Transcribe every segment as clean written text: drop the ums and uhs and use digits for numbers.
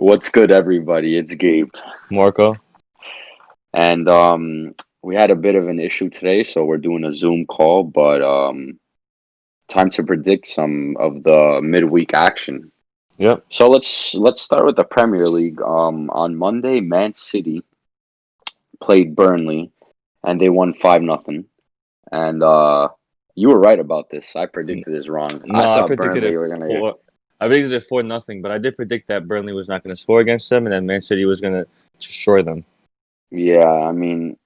What's good, everybody? It's Gabe, Marco. and we had a bit of an issue today, so we're doing a Zoom call. But time to predict some of the midweek action. Yep. So let's start with the Premier League. On Monday, Man City played Burnley, and they won 5-0. And you were right about this. I N- predicted this wrong. I No, I thought predicted Burnley it were gonna get. for. I predicted it 4-0, but I did predict that Burnley was not going to score against them, and then Man City was going to destroy them. Yeah, I mean,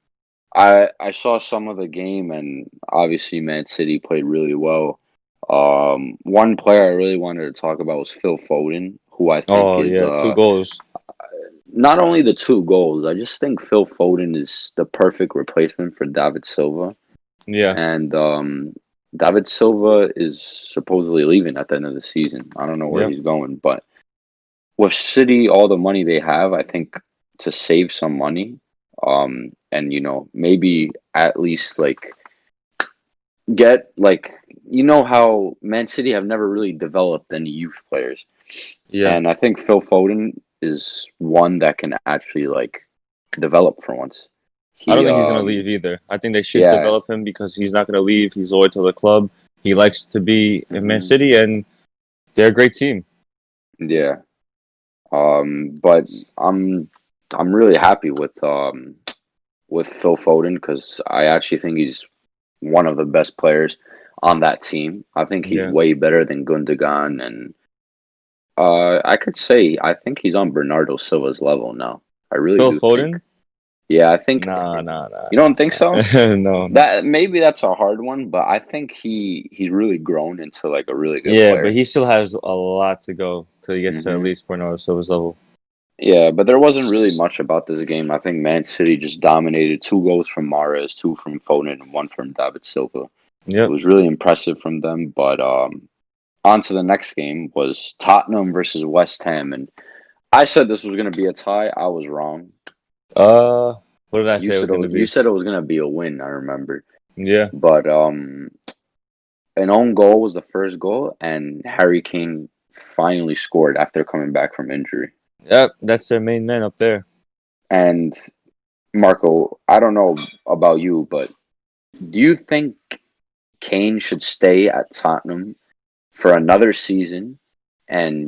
I saw some of the game, and obviously Man City played really well. One player I really wanted to talk about was Phil Foden, who I think Oh is yeah, 2 goals. not only the two goals. I just think Phil Foden is the perfect replacement for David Silva, Yeah. and David Silva is supposedly leaving at the end of the season. I don't know where Yep. he's going, but with City, all the money they have, I think to save some money, and maybe at least like get like how Man City have never really developed any youth players, Yeah. and I think Phil Foden is one that can actually like develop for once. I don't He think he's going to leave either. I think they should yeah, develop him because he's not going to leave. He's loyal to the club. He likes to be in Man hmm City, and they're a great team. yeah. But I'm really happy with Phil Foden because I actually think he's one of the best players on that team. I think he's Yeah. way better than Gundogan, and I could say I think he's on Bernardo Silva's level now. I really Phil do think. Foden? Yeah, I think Nah, nah, nah, you don't think nah, so? nah. No, no. That maybe that's a hard one, but I think he's really grown into like a really good Yeah, but player. he still has a lot to go till he gets to at hmm least Bernardo Silva's level. Yeah, but there wasn't really much about this game. I think Man City just dominated. Two goals from Mahrez, two from Foden, and one from David Silva. It Yep. was really impressive from them. But on to the next game was Tottenham versus West Ham, and I said this was going to be a tie. I was wrong. Uh, what did I You say it was said going to you be? said it was going to be a win. I remember, Yeah. but an own goal was the first goal, and Harry Kane finally scored after coming back from injury. Yep, that's their main man up there. And Marco, I don't know about you, but do you think Kane should stay at Tottenham for another season and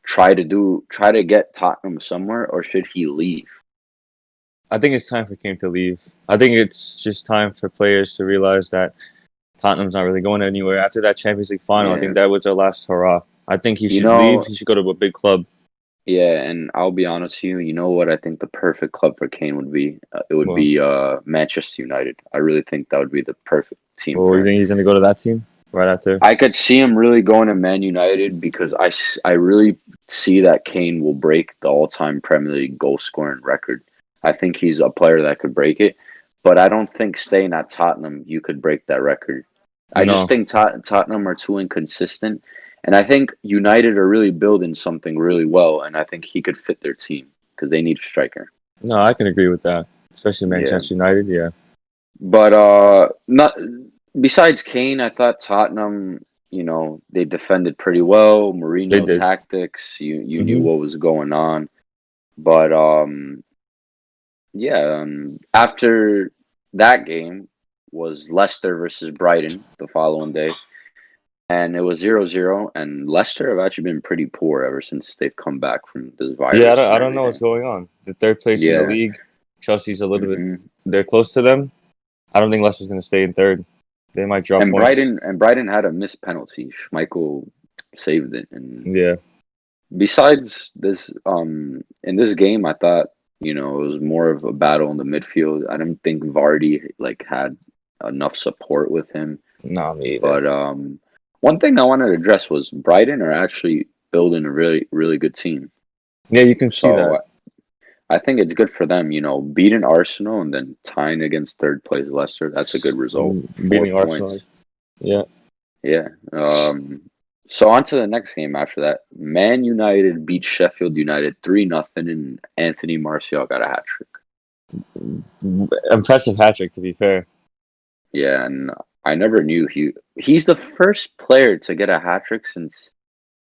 try to get Tottenham somewhere, or should he leave? I think it's time for Kane to leave. I think it's just time for players to realize that Tottenham's not really going anywhere. After that Champions League final, I Yeah, think that was their last hurrah. I think he you should leave. know, He should go to a big club. yeah, and I'll be honest with you. You know what I think the perfect club for Kane would be? It would Well, be Manchester United. I really think that would be the perfect team well, for you him. think he's going to go to that team right after? I could see him really going to Man United because I really see that Kane will break the all-time Premier League goal scoring record. I think he's a player that could break it, but I don't think staying at Tottenham you could break that record. I just No. think Tottenham are too inconsistent, and I think United are really building something really well, and I think he could fit their team because they need a striker. No, I can agree with that. Especially Yeah. Manchester United, yeah. But not besides Kane, I thought Tottenham, they defended pretty well. They Mourinho did. tactics, you knew hmm what was going on. But yeah, after that game was Leicester versus Brighton the following day, and it was 0-0. And Leicester have actually been pretty poor ever since they've come back from this Yeah, virus I and don't know what's everything. going on. The third place in the Yeah. league. Chelsea's a little bit, hmm they're close to them. I don't think Leicester's going to stay in third. They might drop And points. Brighton had a missed penalty. Schmeichel saved it, and Yeah. besides this, in this game, I thought it was more of a battle in the midfield. I didn't think Vardy like had enough support with him. Nah, me either. But one thing I wanted to address was Brighton are actually building a really really good team. Yeah, you can see So that. I think it's good for them. Beating Arsenal and then tying against third place Leicester. That's a good result. Four Beating Arsenal. points. Yeah. Yeah. So on to the next game after that. Man United beat Sheffield United 3-0, and Anthony Martial got a hat trick. Impressive hat trick, to be fair. Yeah, and I never knew he's the first player to get a hat trick since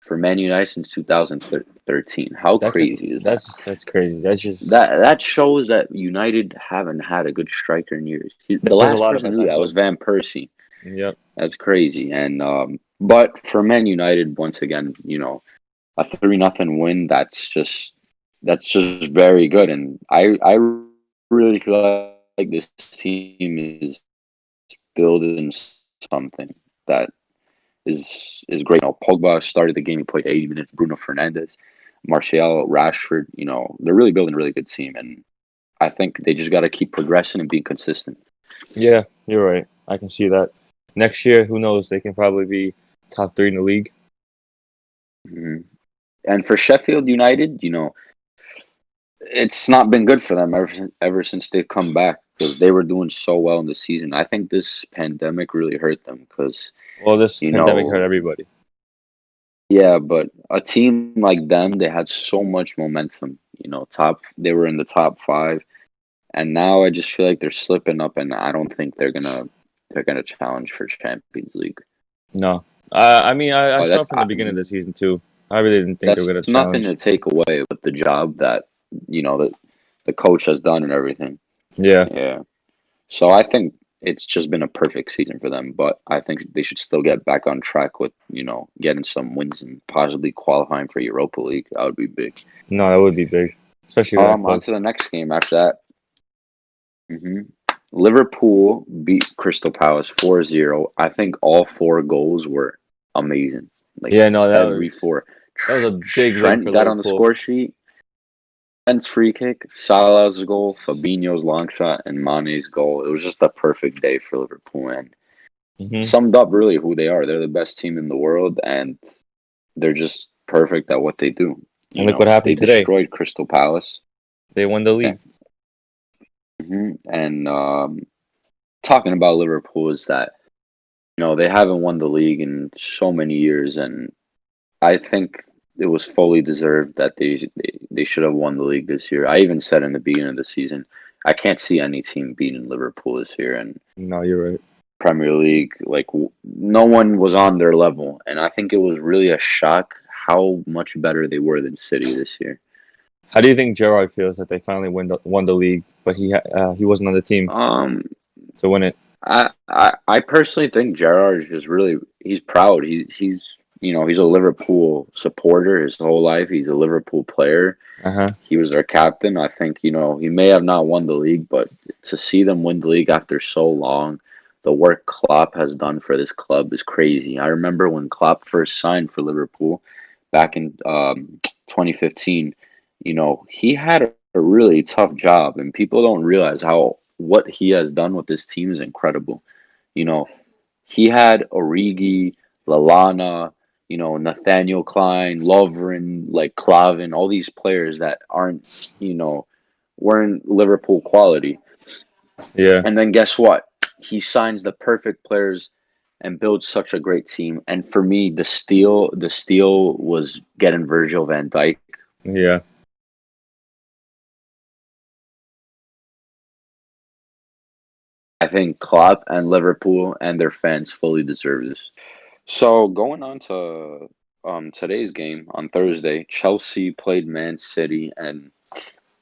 for Man United since 2013. How That's a, crazy is that? that's crazy. That's just That shows that United haven't had a good striker in years. that The says a last lot person about to do that that was club. Van Persie. Yep. That's crazy. And but for Man United, once again, a 3-0 win. That's just very good. And I really feel like this team is building something that is great. Pogba started the game. He played 80 minutes. Bruno Fernandes, Martial, Rashford. They're really building a really good team, and I think they just got to keep progressing and being consistent. Yeah, you're right. I can see that. Next year, who knows? They can probably be top three in the league. hmm And for Sheffield United, it's not been good for them ever since they've come back because they were doing so well in the season. I think this pandemic really hurt them because, Well, this you pandemic hurt know, everybody. yeah, but a team like them, they had so much momentum. They were in the top five, and now I just feel like they're slipping up, and I don't think they're gonna challenge for Champions League. No, I mean, I But saw from the beginning of the season too. I really didn't think they were that's gonna nothing challenge. to take away with the job that the coach has done and everything. Yeah, Yeah. So I think it's just been a perfect season for them, but I think they should still get back on track with, getting some wins and possibly qualifying for Europa League. That would be big. no, that would be big, especially with that On club. to the next game after that. hmm Liverpool beat Crystal Palace 4-0. I think all four goals were amazing. Like Yeah, no, every four. that was a big win for Trent got on the Liverpool. score sheet. Trent's free kick, Salah's goal, Fabinho's long shot, and Mane's goal. It was just a perfect day for Liverpool, and Hmm. summed up really who they are. They're the best team in the world, and they're just perfect at what they do. And look what They happened today. destroyed Crystal Palace. They won the Yeah. league. And talking about Liverpool is that they haven't won the league in so many years, and I think it was fully deserved that they should have won the league this year. I even said in the beginning of the season, I can't see any team beating Liverpool this year, and No, you're right. Premier League, like no one was on their level, and I think it was really a shock how much better they were than City this year. How do you think Gerrard feels that they finally won the league, but he wasn't on the team Um, to win it? I personally think Gerrard is just really he's proud. He's a Liverpool supporter his whole life. He's a Liverpool player. Uh huh. He was their captain. I think he may have not won the league, but to see them win the league after so long, the work Klopp has done for this club is crazy. I remember when Klopp first signed for Liverpool back in 2015. He had a really tough job, and people don't realize how what he has done with this team is incredible. You know, he had Origi, Lalana, Nathaniel Klein, Lovren, like Clavin, all these players that weren't Liverpool quality. Yeah. And then guess what? He signs the perfect players and builds such a great team. And for me, the steal was getting Virgil van Dijk. Yeah. I think Klopp and Liverpool and their fans fully deserve this. So going on to today's game on Thursday, Chelsea played Man City, and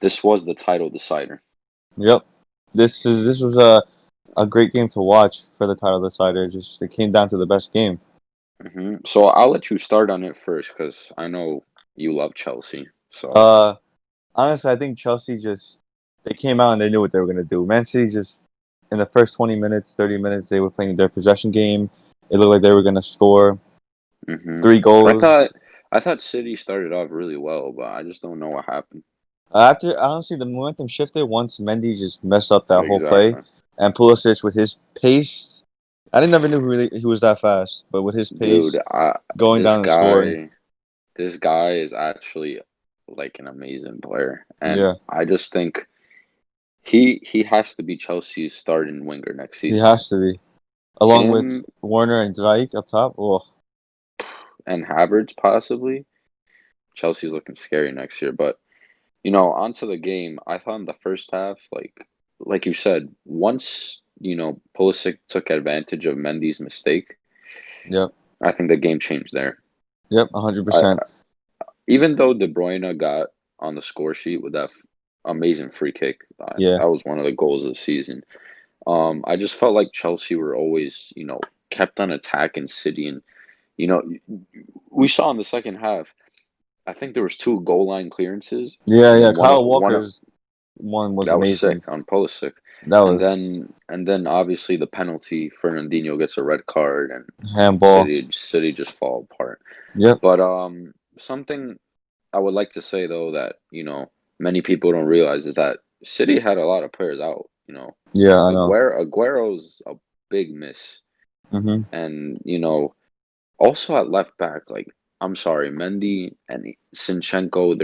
this was the title decider. Yep. This was a great game to watch for the title decider. Just it came down to the best game. So I'll let you start on it first because I know you love Chelsea. So Uh, Honestly, I think Chelsea just they came out and they knew what they were gonna do. Man City just in the first 20 minutes, 30 minutes, they were playing their possession game. It looked like they were gonna score hmm three I thought goals. I thought City started off really well, but I just don't know what happened. After honestly, the momentum shifted once Mendy just messed up that whole play, Exactly, and Pulisic with his pace. I didn't never knew he was that fast, but with his dude. pace, going This down and scoring. guy, this guy is actually like an amazing player, and Yeah, I just think he has to be Chelsea's starting winger next he season. has to be. Along with Him Warner and Dijk up top. Oh, and Havertz possibly. Chelsea's looking scary next year, but onto the game. I thought in the first half, like you said, once Pulisic took advantage of Mendy's mistake, yep. I think the game changed there. Yep, I 100%. even though De Bruyne got on the score sheet with that amazing free kick, Yeah, that was one of the goals of the season. I just felt like Chelsea were always, kept on attacking City, and you know, we saw in the second half. I think there was two goal line clearances, yeah, and yeah. then Kyle one of Walker's one was that was sick amazing. on Pulisic, That and was then obviously the penalty. Fernandinho gets a red card, and handball. City just fall apart. Yep. But something I would like to say though that many people don't realize is that City had a lot of players out. Yeah, I know. Aguero's a big miss, Mhm. and also at left back, like I'm sorry, Mendy and Sinchenko,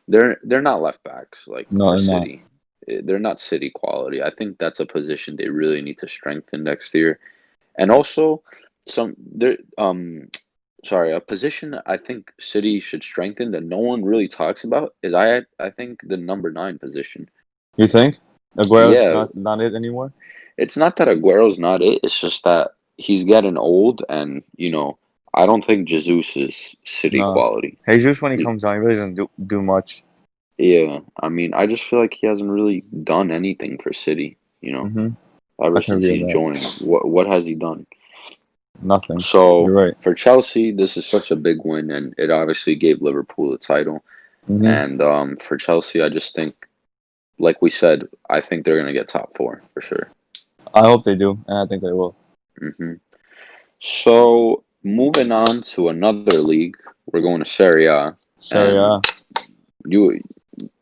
they're not left backs like No, for they're not. City. They're not City quality. I think that's a position they really need to strengthen next year. And also some there sorry, a position I think City should strengthen that no one really talks about is I think the number 9 position. You think Aguero's Yeah, not it anymore? it's not that Aguero's not it. It's just that he's getting old, and I don't think Jesus is City No. quality. Jesus, when he He, comes on, he really doesn't do much. yeah, I mean, I just feel like he hasn't really done anything for City. Mhm. I Ever can since agree he's with that. joined. What has he done? Nothing. You're So right. for Chelsea, this is such a big win, and it obviously gave Liverpool the title. Mhm. And for Chelsea, I just think, like we said, I think they're gonna get top four for sure. I hope they do, and I think they will. hmm So moving on to another league, we're going to Serie A, Serie and A. you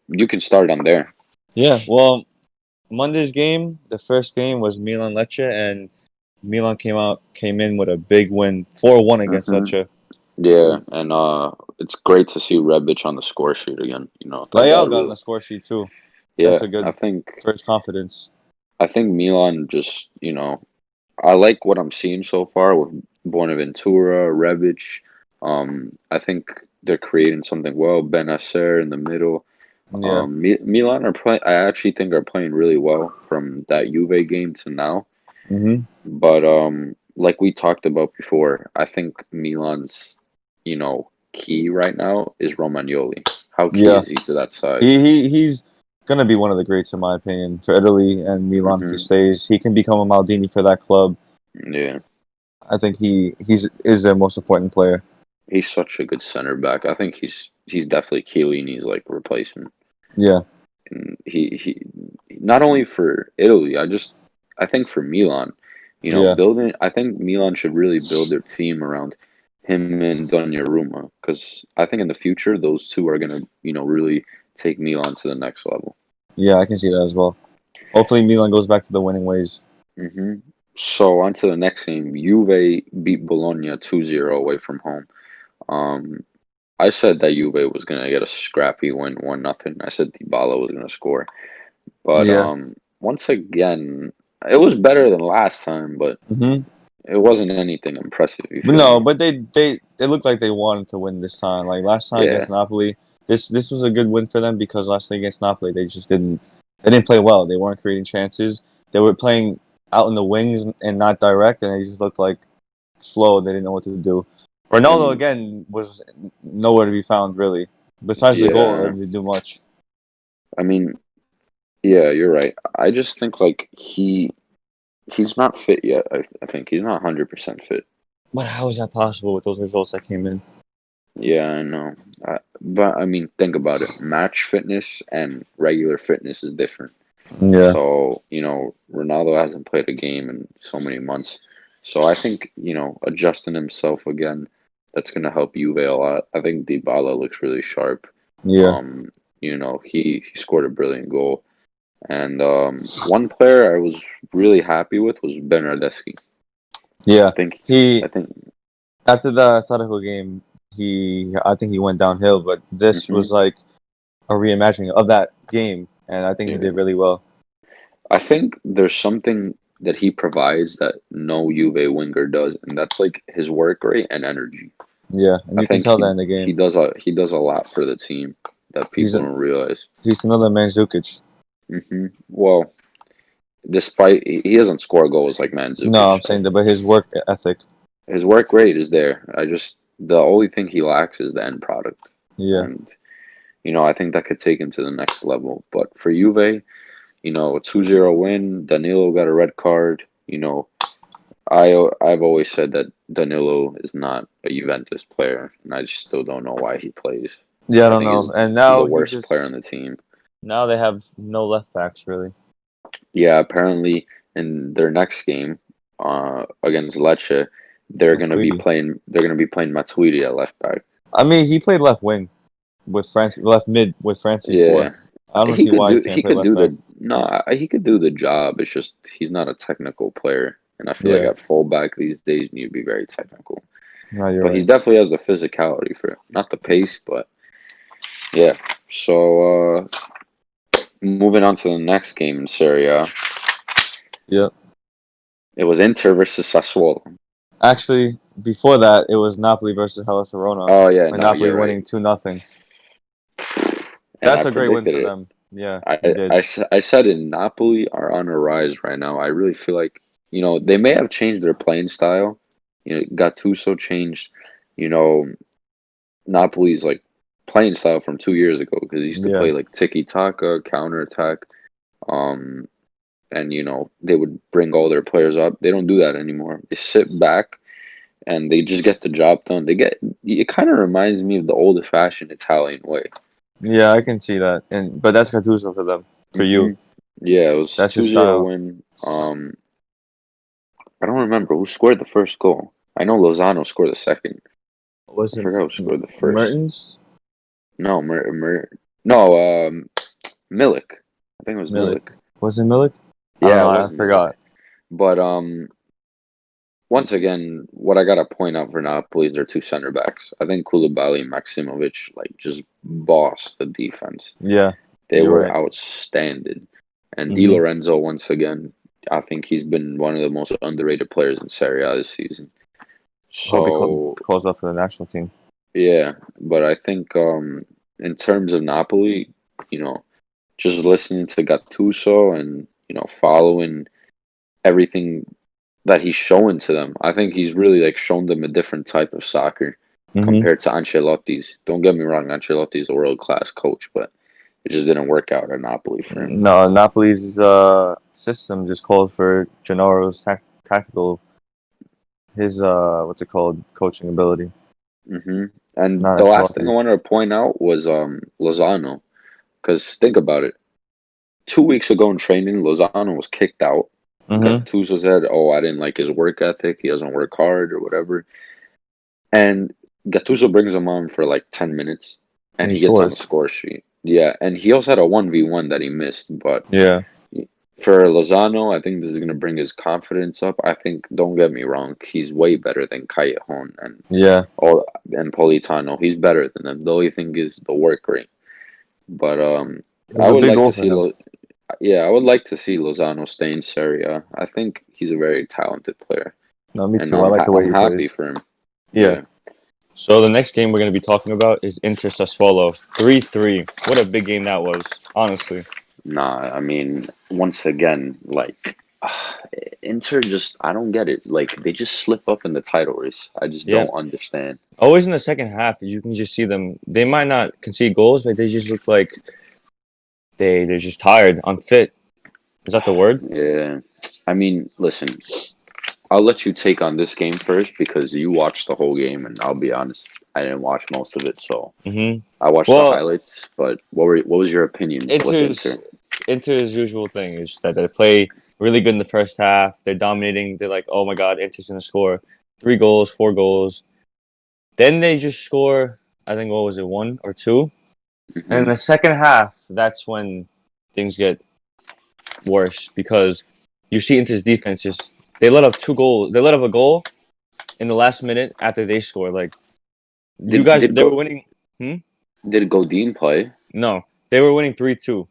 you can start on there. Yeah. Well, Monday's game, the first game was Milan Lecce, and Milan came in with a big win, 4-1 against hmm Lecce. Yeah, and it's great to see Rebic on the score sheet again. That guy Leao got on really. the score sheet too. Yeah, That's a I good think for his confidence. I think Milan just I like what I'm seeing so far with Bonaventura, Rebic. I think they're creating something well. Benacer in the middle. Yeah. Milan are playing. I actually think are playing really well from that Juve game to now. Mhm. But like we talked about before, I think Milan's key right now is Romagnoli. How key Yeah. is he to that side? He's gonna be one of the greats in my opinion for Italy and Milan if he hmm stays. He can become a Maldini for that club. Yeah, I think he's is their most important player. he's such a good center back. I think he's definitely Chiellini's like replacement. Yeah. And he not only for Italy, I think for Milan, Yeah. building. I think Milan should really build their team around him and Donnarumma because I think in the future those two are gonna really take Milan to the next level. Yeah, I can see that as well. Hopefully Milan goes back to the winning ways. hmm So on to the next game. Juve beat Bologna 2-0 away from home. Um, I said that Juve was gonna get a scrappy win, 1-0. I said Dybala was gonna score. But Yeah. once again, it was better than last time, but Mhm. it wasn't anything impressive. You But feel no, me? but they looked like they wanted to win this time. Like last time Yeah, against Napoli, this was a good win for them because last time against Napoli they didn't play well. They weren't creating chances. They were playing out in the wings and not direct, and they just looked like slow. They didn't know what to do. Ronaldo and again was nowhere to be found really. Besides the goal, he yeah, didn't do much. I mean, yeah, you're right. I just think like he's not fit yet. I think he's not 100% fit. But how is that possible with those results that came in? Yeah, I know. But I mean, think about it. Match fitness and regular fitness is different. Yeah, So, Ronaldo hasn't played a game in so many months. So I think, adjusting himself again, that's going to help Juve a lot. I think Dybala looks really sharp. yeah, He scored a brilliant goal. And one player I was really happy with was Bernardeschi. yeah. I think, I He think, after the Atletico game, I think he went downhill. But this hmm was like a reimagining of that game, and I think he yeah. did really well. I think there's something that he provides that no Juve winger does, and that's like his work rate and energy. Yeah, and I you can think tell that he in the he game. does a lot for the team that He's people a, don't realize. he's another Mandzukic. Well, despite he doesn't score goals like No, Mandzukic, I'm saying that, but his work ethic. his work rate is there. I just the only thing he lacks is the end product, Yeah. and I think that could take him to the next level. But for Juve, a 2-0 win. Danilo got a red card. I've always said that Danilo is not a Juventus player, and I just still don't know why he plays. Yeah, I I don't think know. And he's the now worst player on the team. now they have no left backs really. Yeah, apparently in their next game, against Lecce, they're gonna be Matuidi. playing. They're gonna be playing Matuidi at left back. I mean, he played left wing with France, left mid with France before. Yeah, I don't he see could why he do. can't He play could left do back. the. No, he could do the job. It's just he's not a technical player, and I feel like Yeah, at fullback these days you need to be very technical. no, you're But he right. definitely has the physicality for it. Not the pace, but yeah. So moving on to the next game in Serie A, Yeah. it was Inter versus Sassuolo. Actually, before that, it was Napoli versus Hellas Verona, Oh yeah, with no, Napoli you're right. winning 2-0. And I That's a great win predicted for it. them. Yeah, I, you did. I said in Napoli are on a rise right now. I really feel like, they may have changed their playing style. Gattuso changed, you know, Napoli's like playing style from 2 years ago because he used to Yeah, play like tiki taka, counter attack. And they would bring all their players up. They don't do that anymore. They sit back and they just get the job done. It kind of reminds me of the old-fashioned Italian way. yeah, I can see that. But that's Gattuso for them. For hmm you, Yeah, it was that's his 2-0 style. win. I don't remember who scored the first goal. I know Lozano scored the second. Was I it forgot who scored the first. Mertens? No, no, Milik. I think it was Milik? Milik. Was it Milik? I don't Yeah, know. it I was Milik. forgot. But once again, what I gotta point out for Napoli is their two center backs. I think Koulibaly and Maximovic just bossed the defense. Yeah, They you're were right. outstanding. And Di Mm-hmm. Lorenzo, once again, I think he's been one of the most underrated players in Serie A this season. Hope he So calls up for the national team. yeah, but I think in terms of Napoli, you know, just listening to Gattuso and following everything that he's showing to them, I think he's really like shown them a different type of soccer Mm-hmm. compared to Ancelotti's. Don't get me wrong, Ancelotti's a world class coach, but it just didn't work out at Napoli for him. No, Napoli's system just called for Gennaro's tactical, his what's it called, coaching ability. And Not the last thing I Ancelotti's. wanted to point out was Lozano, because think about it. 2 weeks ago in training, Lozano was kicked out. Mm-hmm. Gattuso said, "Oh, I didn't like his work ethic. He doesn't work hard or whatever." And Gattuso brings him on for like 10 minutes, And and he he gets on the scores. score sheet. Yeah, and he also had a 1v1 that he missed. But Yeah. for Lozano, I think this is going to bring his confidence up. I think, don't get me wrong, he's way better than Callejon Yeah. and Politano. He's better than them. The only thing is the work rate. But It I was a would big like goal to for see, him. I would like to see Lozano stay in Serie A. I think he's a very talented player, No, me and too. I like the way I'm he happy plays. for him. Yeah. Yeah. So the next game we're going to be talking about is Inter Sassuolo 3-3. What a big game that was, honestly. Nah, I mean, once again, like Inter just I don't get it. Like they just slip up in the title race. I just Yeah. don't understand. Always in the second half, you can just see them. They might not concede goals, but they just look like they're just tired, unfit. Is that the word? Yeah. I mean, listen, I'll let you take on this game first because you watched the whole game, and I'll be honest, I didn't watch most of it, so Mm-hmm. I watched the Well, highlights. But what was your opinion with Inter's Inter? Inter's usual thing is that they play really good in the first half. They're dominating. They're like, oh my god, Inter's gonna score 3 goals, 4 goals. Then they just score. I think what was it, one or two? And in hmm the second half, that's when things get worse because you see Inter's defense just they let up 2 goals. They let up a goal in the last minute after they score. Like you Did guys, did they were go winning. Hmm? did Godin play? No, they were winning 3-2.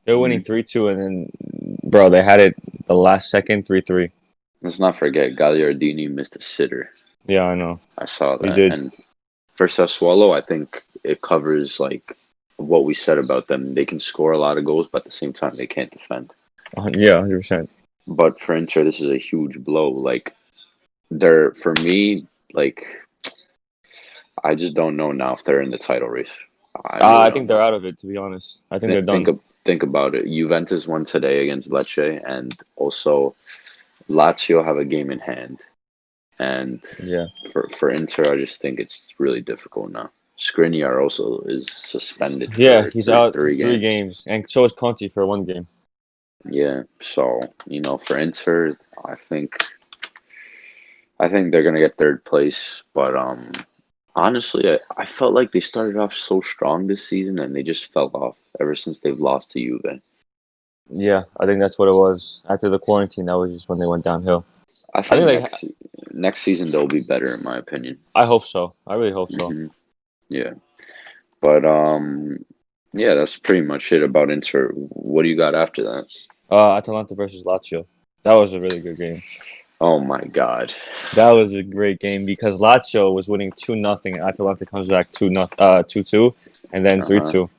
They were winning Mm. 3-2, and then bro, they had it the last second 3-3. Let's not forget Gagliardini missed a sitter. Yeah, I know. I saw He that. did. And for Sassuolo, I think it covers like what we said about them. They can score a lot of goals, but at the same time, they can't defend. Yeah, 100%. But for Inter, this is a huge blow. Like they're for me, like I just don't know now if they're in the title race. I really I don't think they're know. out of it, to be honest. I think they're Think done. think about it. Juventus won today against Lecce, and also Lazio have a game in hand. And Yeah. for Inter, I just think it's really difficult now. Skriniar also is suspended Yeah, for he's out for three three games. games, and so is Conti for one game. Yeah, so for Inter, I think they're gonna get third place, but honestly, I felt like they started off so strong this season and they just fell off ever since they've lost to Juve. Yeah, I think that's what it was. After the quarantine, that was just when they went downhill. I I think think they. next season they'll be better in my opinion. I hope so. I really hope so. hmm Yeah, but yeah, that's pretty much it about Inter. What do you got after that? Atalanta versus Lazio. That was a really good game. Oh my God. That was a great game because Lazio was winning 2-0, and Atalanta comes back 2-2, and then three Uh-huh. two.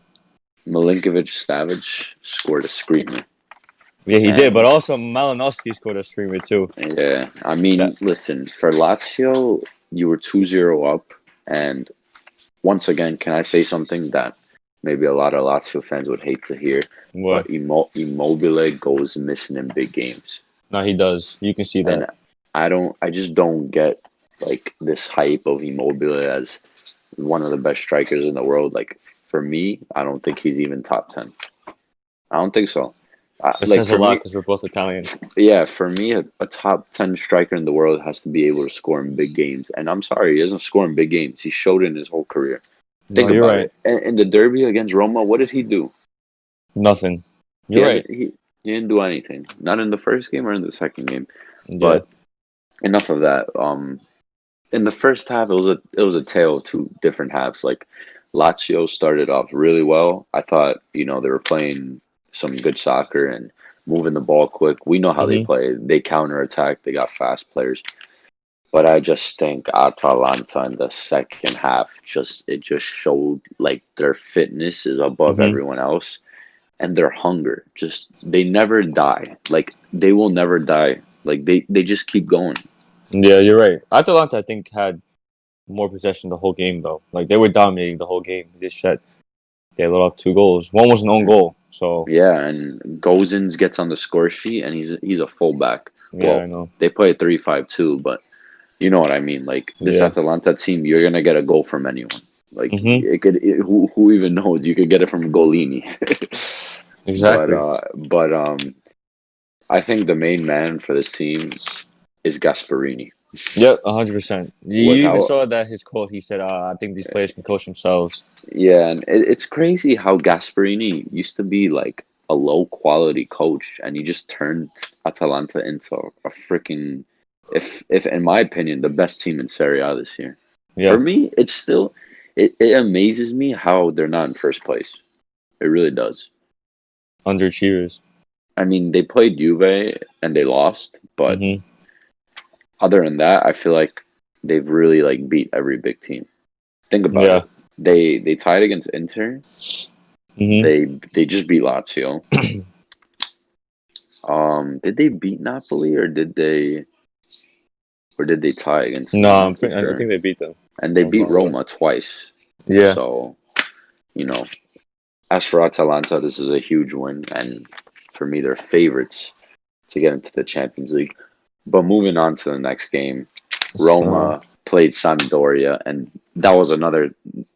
Milinkovic Savic scored a screamer. Yeah, he did, but And also Malinowski scored a screamer too. yeah, I That mean, listen, for Lazio, you were 2-0 up. And once again, can I say something that maybe a lot of Lazio fans would hate to hear? But what? Immobile goes missing in big games. No, he does. You can see that. And I just don't get like this hype of Immobile as one of the best strikers in the world. Like, for me, I don't think he's even top 10. I don't think so. It Like says a for lot me, because we're both Italian. yeah, for me, a top 10 striker in the world has to be able to score in big games. And I'm sorry, he doesn't score in big games. He showed it in his whole career. No, Think you're about right. it. In the derby against Roma, what did he do? Nothing. He You're right. hasn't. He didn't do anything. Not in the first game or in the second game. Yeah. But enough of that. In the first half, it was a tale of two different halves. Like Lazio started off really well. I thought they were playing some good soccer and moving the ball quick. We know how they hmm play. They counterattack. They got fast players. But I just think Atalanta in the second half just showed like their fitness is above hmm everyone else and their hunger. Just they never die. Like they will never die. Like they just keep going. Yeah, you're right. Atalanta, I think, had more possession the whole game though. Like they were dominating the whole game. They let off 2 goals. One was an own Mhm. goal. So Yeah, and Gozens gets on the score sheet and he's a fullback. yeah, I Well, know. they play 3-5-2, but you know what I mean. Like this Yeah. Atalanta team, you're gonna get a goal from anyone. Like hmm who even knows? You could get it from Golini. But Exactly. I think the main man for this team is Gasparini. Yep, 100%. You With even how saw that his quote. He said, "I think these players can coach themselves." Yeah, and it's crazy how Gasparini used to be like a low quality coach, and he just turned Atalanta into a freaking, if in my opinion, the best team in Serie A this year. For Yeah, me, it's still it amazes me how they're not in first place. It really does. underachievers. I mean, they played Juve and they lost, but hmm other than that, I feel like they've really like beat every big team. Think about Yeah. it. They tied against Inter. hmm They just beat Lazio. Did they beat Napoli or did they tie against them? No, I'm not too I sure. think they beat them. And they Not beat long ago. Roma twice. Yeah. So, you know, as for Atalanta, this is a huge win, and for me, they're favorites to get into the Champions League. But moving on to the next game, Uh, Roma played Sampdoria, and that was another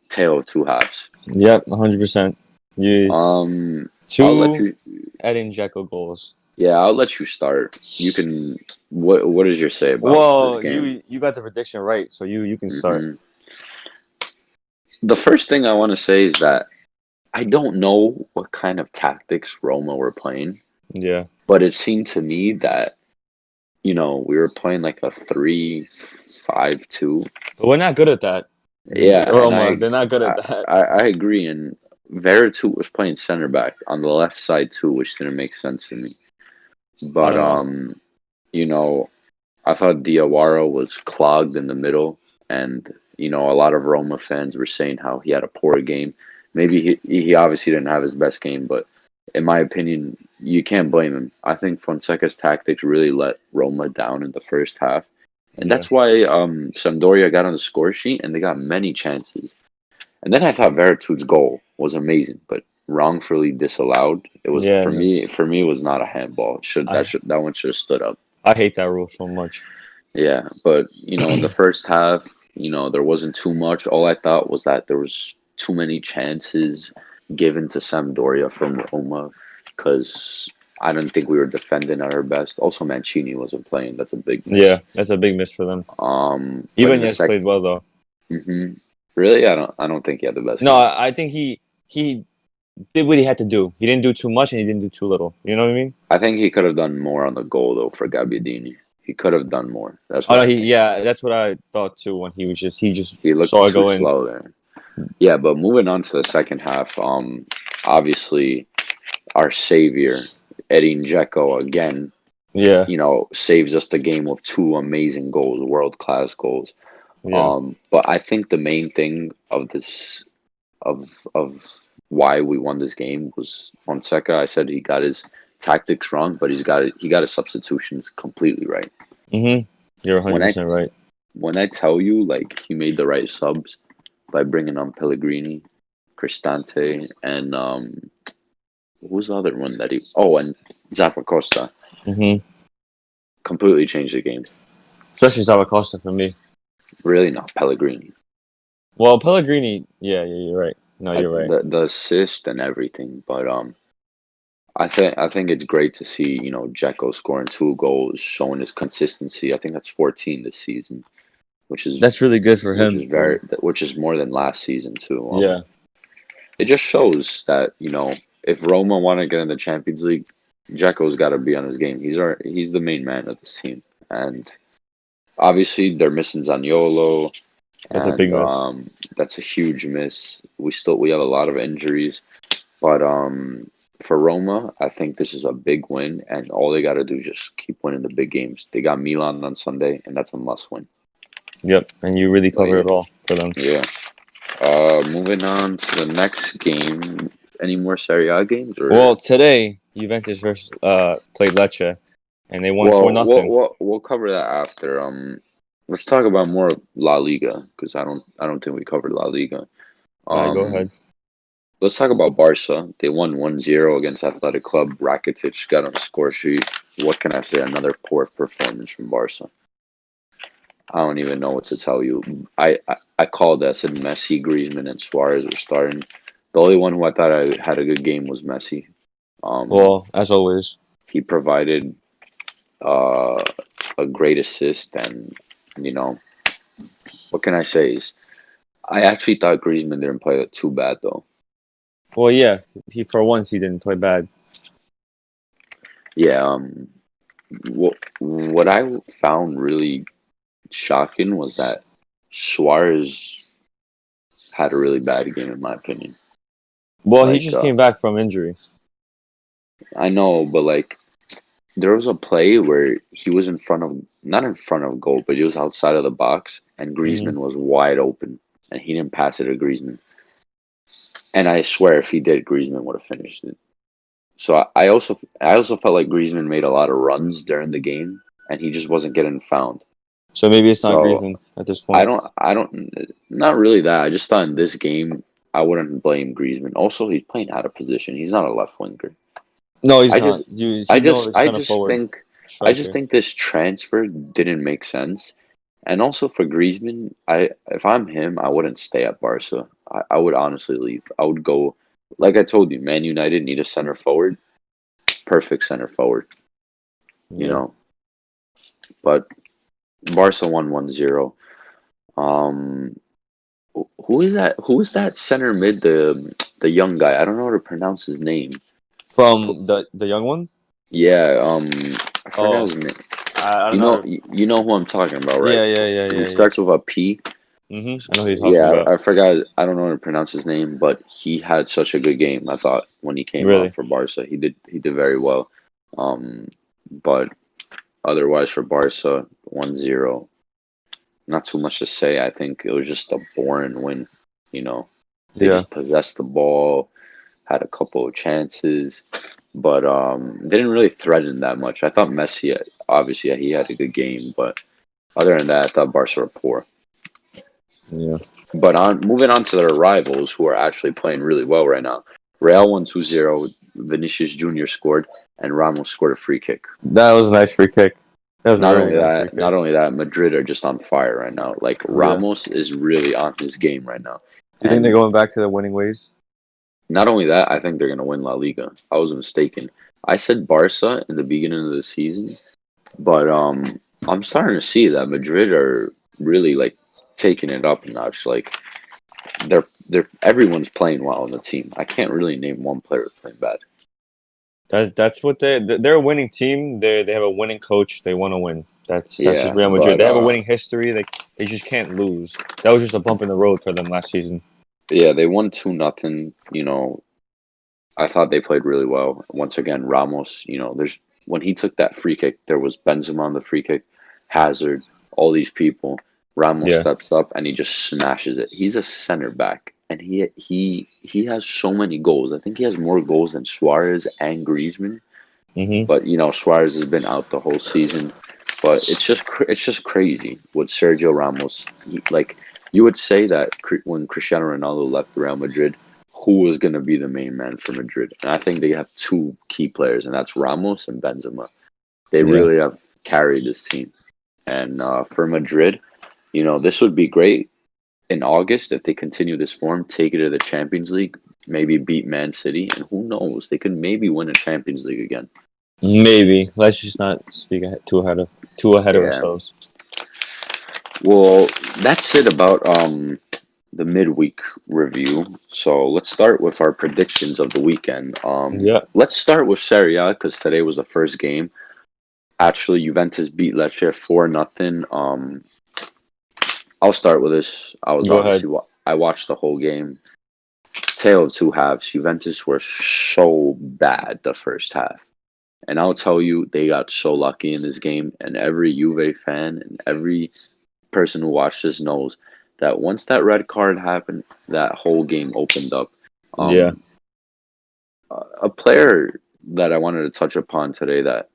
tale of two halves. yep, 100%. Use Um, I'll let two you. Edin Dzeko goals. Yeah, I'll let you start. You can. What is your say about this Well, game? you got the prediction right, so you can start. hmm The first thing I want to say is that I don't know what kind of tactics Roma were playing, Yeah, but it seemed to me that we were playing like a 3-5-2. but we're not good at that. Yeah, and Roma, they're not good at I that. I agree. And Veretout was playing center back on the left side too, which didn't make sense to me. I But don't know. you know, I thought Diawara was clogged in the middle, and a lot of Roma fans were saying how he had a poor game. Maybe he obviously didn't have his best game, but in my opinion, you can't blame him. I think Fonseca's tactics really let Roma down in the first half, And Yeah. that's why Sampdoria got on the score sheet and they got many chances. And then I thought Veritude's goal was amazing, but wrongfully disallowed. It was Yeah, for no. me. For me, it was not a handball. I That one should have stood up. I hate that rule so much. Yeah, but in the first half, there wasn't too much. All I thought was that there was too many chances given to Sampdoria from Roma because I didn't think we were defending at our best. Also, Mancini wasn't playing. That's a big Yeah, miss. that's a big miss for them. But in Even the yes second, played well though. really, I don't think he had the best No, game. I think he did what he had to do. He didn't do too much and he didn't do too little. You know what I mean? I think he could have done more on the goal though for Gabbiadini. He could have done more. That's Oh what no, I think. that's what I thought too when he just He looked saw it too go in. slow there. Yeah, but moving on to the second half, obviously our savior, Edin Dzeko, again, Yeah, saves us the game with two amazing goals, world class goals. yeah. But I think the main thing of this of why we won this game was Fonseca. I said he got his tactics wrong, but he got his substitutions completely right. You're When I 100% right. when I tell you like he made the right subs by bringing on Pellegrini, Cristante, and who was the other one that he? Oh, and Zappacosta hmm completely changed the game. Especially Zaragoza for me. Really, not Pellegrini. Well, Pellegrini, yeah, you're right. No, you're right. The assist and everything, but I think it's great to see Dzeko scoring two goals, showing his consistency. I think that's 14 this season, which is That's really good for which him is to. which is more than last season too. Yeah, It just shows that if Roma want to get in the Champions League, Dzeko's got to be on his game. He's the main man of this team, and obviously they're missing Zaniolo, that's a big and miss. that's a huge miss. We have a lot of injuries, but for Roma, I think this is a big win, and all they got to do is just keep winning the big games. They got Milan on Sunday, and that's a must win. Yep, and you really But covered yeah, it all for them. yeah. Moving on to the next game. Any more Serie A games or? Well, today Juventus versus played Lecce, and they won four Well, we'll nothing. we'll, we'll cover that after. Let's talk about more La Liga because I don't think we covered La Liga. All right, go Um, ahead. let's talk about Barca. They won 1-0 against Athletic Club. Rakitic got on the score sheet. What can I say? Another poor performance from Barca. I don't even know what to tell you. I called that. I said Messi, Griezmann, and Suarez were starting. The only one who I thought I had a good game was Messi. Um, Well, as always. he provided uh, a great assist, and you know what can I say is I actually thought Griezmann didn't play it too bad though. Well, yeah, he for once he didn't play bad. Yeah. What I found really shocking was that Suarez had a really bad game in my opinion. Well, he Like just came back from injury. I know, but like there was a play where he was not in front of goal, but he was outside of the box, and hmm Griezmann was wide open, and he didn't pass it to Griezmann. And I swear, if he did, Griezmann would have finished it. So I also felt like Griezmann made a lot of runs during the game, and he just wasn't getting found. So maybe it's not So Griezmann at this I point. don't I don't not really that. I just thought in this game I wouldn't blame Griezmann. Also, he's playing out of position. He's not a left winger. No, he's I just not. You, I he just knows I center just forward think I just striker. think this transfer didn't make sense. And also for Griezmann, if I'm him, I wouldn't stay at Barca. I would honestly leave. I would go like I told you, Man United need a center forward. Perfect center forward, you Yeah. know. But Barca won 1-0. Um who is that center mid, the young guy? I don't know how to pronounce his name. From the young one. Yeah, I forgot Oh, his name. I don't You know. know, you know who I'm talking about, right? He Yeah. starts with a P. I know who you're talking Yeah, about. I forgot. I don't know how to pronounce his name, but he had such a good game. I thought when he came on Really. for Barca, he did very well. Um, but otherwise for Barca, 1-0. Not too much to say. I think it was just a boring win. You know, they Yeah. just possessed the ball, had a couple of chances, but didn't really threaten that much. I thought Messi, obviously, he had a good game, but Other than that, I thought Barca were poor. Yeah. But moving on to their rivals, who are actually playing really well right now. Real won 2-0. Vinicius Jr. scored, and Ramos scored a free kick. That was a nice free kick. That was a Not very only nice free that, kick. not only that, Madrid are just on fire right now. Like Yeah. Ramos is really on his game right now. Do you think they're going back to their winning ways? Not only that, I think they're going to win La Liga. I was mistaken. I said Barca in the beginning of the season, but I'm starting to see that Madrid are really like taking it up a notch. Like they're everyone's playing well on the team. I can't really name one player that's playing bad. That's what they're a winning team. They have a winning coach. They want to win. That's just Yeah, Real Madrid. but They have a winning history. They just can't lose. That was just a bump in the road for them last season. yeah, they won 2-0. I thought they played really well. Once again, Ramos, there's when he took that free kick, there was Benzema on the free kick, Hazard, all these people. Ramos Yeah. steps up and he just smashes it. He's a center back and he has so many goals. I think he has more goals than Suarez and Griezmann. Mm-hmm. But Suarez has been out the whole season. But it's just crazy with Sergio Ramos. Like you would say that when Cristiano Ronaldo left Real Madrid, who was going to be the main man for Madrid? And I think they have two key players, and that's Ramos and Benzema. They Yeah. really have carried this team. And for Madrid, this would be great in August if they continue this form, take it to the Champions League, maybe beat Man City, and who knows, they could maybe win a Champions League again. Maybe. Let's just not speak too ahead of Yeah. ourselves. Well, that's it about the midweek review. So let's start with our predictions of the weekend. Yeah. Let's start with Serie A because today was the first game. Actually, Juventus beat Lecce 4-0. I'll start with this. I was Go ahead. obviously I watched the whole game. Tale of two halves. Juventus were so bad the first half. And I'll tell you, they got so lucky in this game. And every Juve fan and every person who watched this knows that once that red card happened, that whole game opened up. Yeah. A player that I wanted to touch upon today that,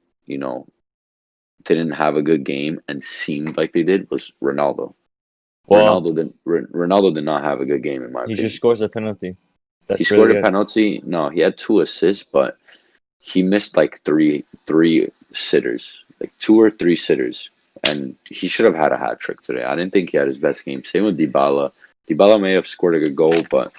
didn't have a good game and seemed like they did was Ronaldo. Well, Ronaldo did not have a good game in my he opinion. just scores a penalty. He That's scored really a it. penalty. No, he had 2 assists, but he missed like three sitters, like 2 or 3 sitters, and he should have had a hat trick today. I didn't think he had his best game. Same with Dybala. Dybala may have scored a good goal, but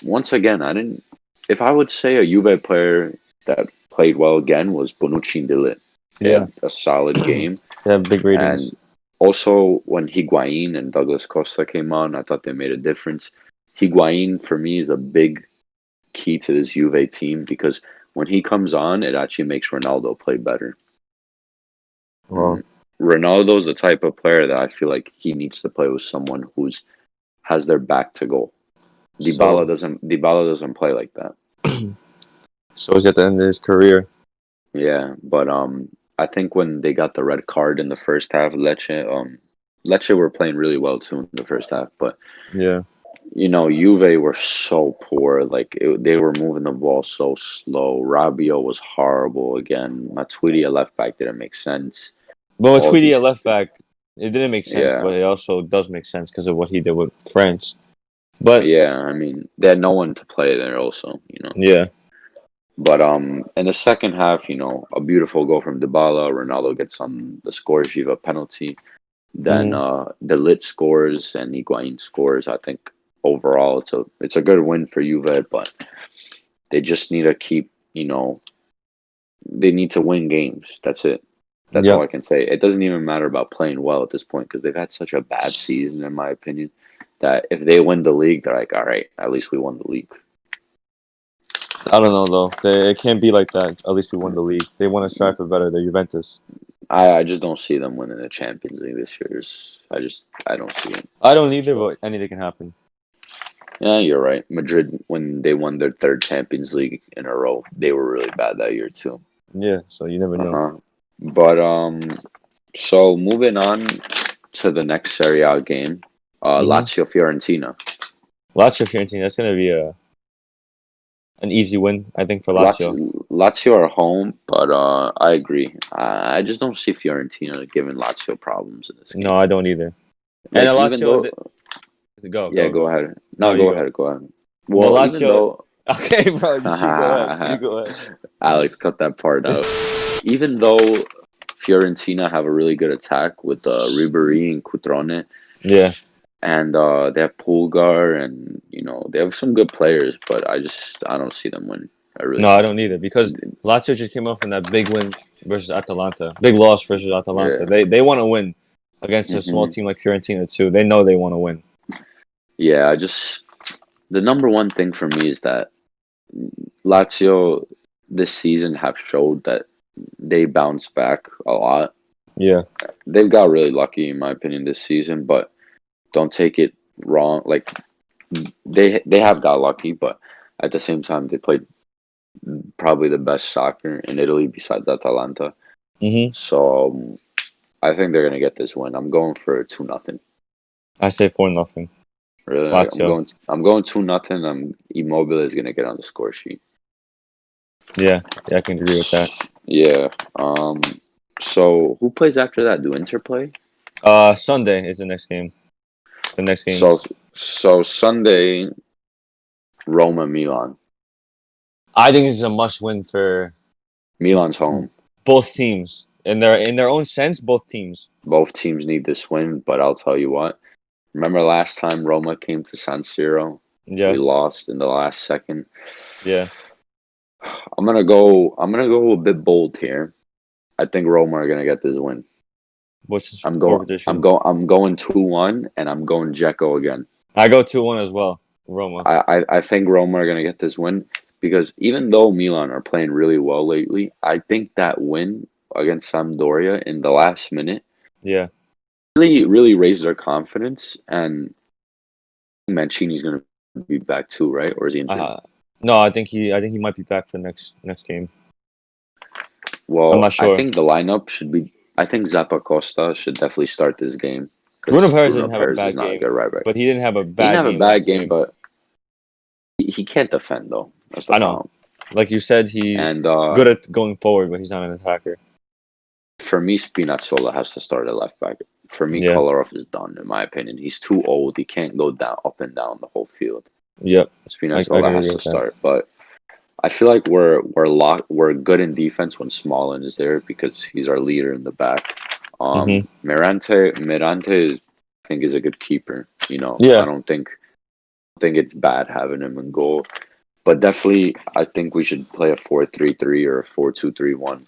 once again, I didn't. If I would say a Juve player that played well again was Bonucci and De Ligt. They Yeah. had a solid game, They have big ratings. and also when Higuain and Douglas Costa came on, I thought they made a difference. Higuain for me is a big key to this Juve team because when he comes on, it actually makes Ronaldo play better. Well, Ronaldo's the type of player that I feel like he needs to play with someone who's has their back to goal. so Dybala doesn't play like that. so he's at the end of his career. Yeah, but I think when they got the red card in the first half, Lecce were playing really well too in the first half, but Yeah. Juve were so poor. Like they were moving the ball so slow. Rabiot was horrible again. Matuidi at left back didn't make sense. But with All Tweedy at these, left back, it didn't make sense, yeah, but it also does make sense because of what he did with France. But yeah. I mean, they had no one to play there, also. yeah. But in the second half, a beautiful goal from Dybala. Ronaldo gets on the score sheet, a penalty. Then Hmm. De Ligt scores and Higuain scores. I think overall it's a good win for Juve, but they just need to keep, they need to win games. That's it. That's all Yeah. I can say. It doesn't even matter about playing well at this point because they've had such a bad season, in my opinion, that if they win the league, they're like, all right, at least we won the league. I don't know though. It can't be like that. At least we won the league. They want to strive for better. They're Juventus. I just don't see them winning the Champions League this year. I don't see it. I don't either, So but anything can happen. yeah, you're right. Madrid, when they won their third Champions League in a row, they were really bad that year too. Yeah, so you never know. But so moving on to the next Serie A game, Mhm. Lazio Fiorentina. Lazio Fiorentina. That's gonna be a an easy win, I think, for Lazio. Lazio are home, but I agree. I just don't see Fiorentina giving Lazio problems in this No, game. I don't either. And Like even Lazio, though, go, yeah, go, go go. ahead. No, No, you go go. ahead. Go ahead. Well, Well, even Lazio. though Okay, bro, just you go ahead. You go ahead. Alex cut that part out. Even though Fiorentina have a really good attack with Ribery and Cutrone, Yeah. and they have Pulgar, and they have some good players, but I don't see them winning. I really No, I don't. don't either because Lazio just came off from that big win versus Atalanta, big loss versus Atalanta. Yeah. They want to win against a small hmm team like Fiorentina too. They know they want to win. Yeah, the number one thing for me is that Lazio this season have showed that they bounce back a lot. Yeah, They've got really lucky, in my opinion, this season, but don't take it wrong. Like they have got lucky, but at the same time, they played probably the best soccer in Italy besides Atalanta. hmm So I think they're gonna get this win. I'm going for 2-0. I say 4-0 Really, like, Lazio. I'm going 2-0. Immobile is gonna get on the score sheet. Yeah, yeah, I can agree with that. Yeah. So who plays after that? Do Inter play? Sunday is the next game. The next So games. so Sunday, Roma Milan. I think this is a must win for Milan's home. both teams in their own sense. Both teams. Both teams need this win, but I'll tell you what. Remember last time Roma came to San Siro? We Yeah, lost in the last second. yeah. I'm gonna go a bit bold here. I think Roma are gonna get this win. What's the I'm score going prediction? I'm going 2-1 and I'm going Dzeko again. I go 2-1 as well. Roma. I think Roma are gonna get this win because even though Milan are playing really well lately, I think that win against Sampdoria in the last minute Yeah. really raised their confidence, and Mancini's gonna be back too, right? Or is he injured? Uh, no, I think he might be back for next game. I'm Well, not I sure. think the lineup should be. I think Zappa Costa should definitely start this game Bruno because Perez Bruno didn't have a Perez is bad not a game, good right back. but he didn't have a He didn't bad have a game bad last game, game. but he can't defend though. That's the I know. problem. Like you said, he's And good at going forward, but he's not an attacker. for me, Spinazzola has to start at left back. For me, Yeah. Kolarov is done, in my opinion. He's too old. He can't go down up and down the whole field. Yep. I can Spinazzola has agree to with that. start, but I feel like we're good in defense when Smallin is there because he's our leader in the back. Mirante is I think is a good keeper. I Yeah. don't think it's bad having him in goal, but definitely I think we should play a 4-3-3 or a 4-2-3-1.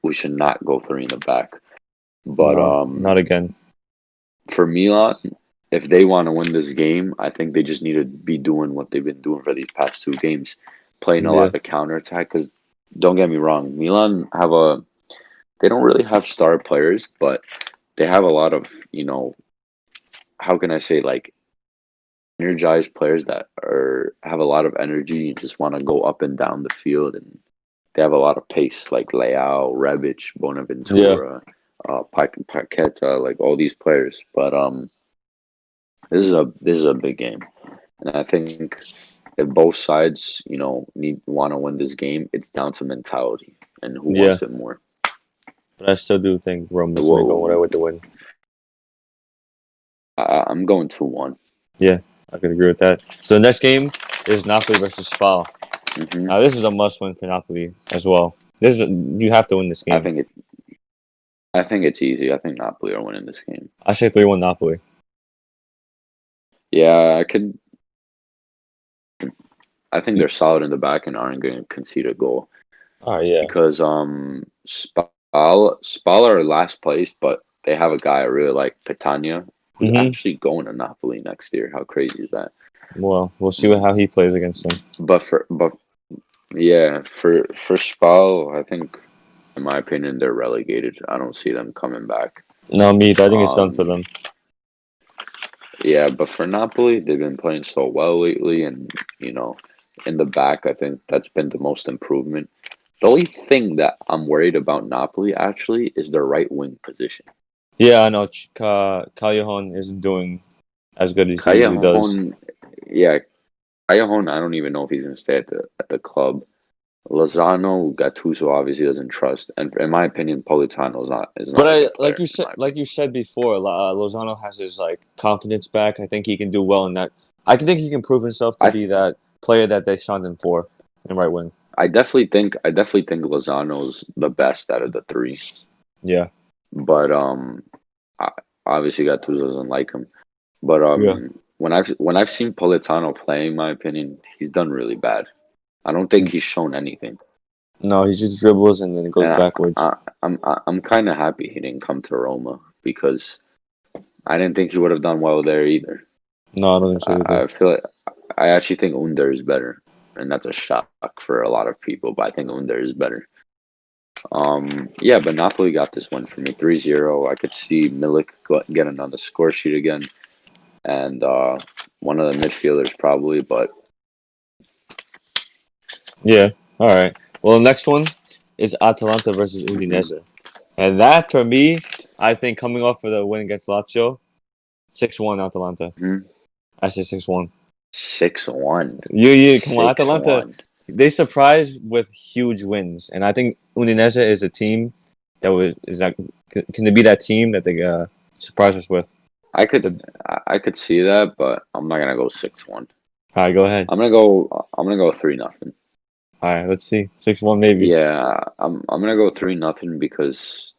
We should not go three in the back. But No, not again. for Milan, if they want to win this game, I think they just need to be doing what they've been doing for these past two games, playing a Yeah. lot of counterattack. Because don't get me wrong, Milan they don't really have star players, but they have a lot of how can I say, like, energized players that have a lot of energy and just want to go up and down the field, and they have a lot of pace, like Leao, Rebic, Yeah. Bonaventura, Paqueta, like all these players. But this is a big game, and I think if both sides, need want to win this game, it's down to mentality and who Yeah. wants it more. But I still do think Roma's gonna go Whoa, away with the win. I'm going 2-1. Yeah, I can agree with that. So the next game is Napoli versus Spal. hmm Now this is a must-win for Napoli as well. You have to win this I game. think it. I think it's easy. I think Napoli are winning this game. I say 3-1 Napoli. Yeah, I could. I think they're solid in the back and aren't going to concede a goal Oh yeah. because Spal are last place, but they have a guy I really like, Petagna, who's hmm actually going to Napoli next year. How crazy is that? Well, we'll see how he plays against them. But yeah, for Spal, I think in my opinion they're relegated. I don't see them coming back. No, me either. I think it's done for Um, them. yeah, but for Napoli, they've been playing so well lately, and in the back, I think that's been the most improvement. The only thing that I'm worried about Napoli actually is their right wing position. Yeah, I know. Callejon isn't doing as good as he usually does. Callejon, yeah, Iahon, I don't even know if he's gonna stay at the club. Lozano, Gattuso obviously doesn't trust, and in my opinion, Politano is But not a good like player. you In said, my opinion, before, Lozano has his like confidence back. I think he can do well in that. I can think he can prove himself to I be that player that they signed him for in right wing. I definitely think Lozano's the best out of the three, Yeah, but I, obviously Gattuso doesn't like him. But yeah. when I've seen Politano play, in my opinion, he's done really bad. I don't think he's shown anything, No, he just dribbles and then it goes and backwards. I'm kind of happy he didn't come to Roma because I didn't think he would have done well there either. No, I don't think so either. I feel like I actually think Under is better, and that's a shock for a lot of people. But I think Under is better. Yeah, but Napoli got this one for me, 3-0. I could see Milik getting on the score sheet again, and one of the midfielders probably. But Yeah. All right. Well, the next one is Atalanta versus mhm, Udinese, and that for me, I think coming off of the win against Lazio, 6-1 Atalanta. mhm. I say 6-1. 6-1, Come on, six Atalanta. one. They surprise with huge wins, and I think Udinese is a team that was is that can they be that team that they surprise us with? I could The, I could see that, but I'm not gonna go 6-1. all right, go ahead. I'm gonna go 3-0. All right, let's see 6-1 maybe. Yeah, I'm gonna go 3-0 because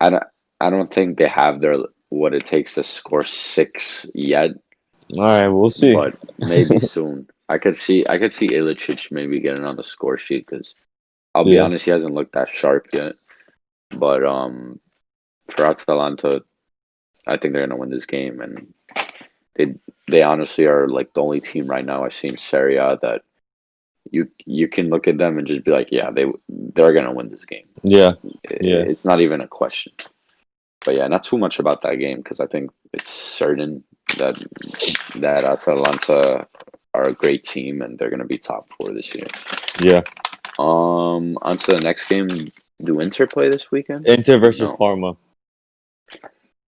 I don't I don't think they have their what it takes to score six yet, All right, we'll see. but maybe soon. I could see Ilicic maybe getting on the score sheet because I'll be Yeah, honest, he hasn't looked that sharp yet. But for Atalanta, I think they're gonna win this game, and they they honestly are like the only team right now I see in Serie A that you can look at them and just be like, yeah, they're gonna win this game. yeah, yeah, It's not even a question. But yeah, not too much about that game because I think it's certain that Atalanta are a great team and they're gonna be top four this year. yeah. On to the next game. Do Inter play this weekend Inter or versus no? Parma.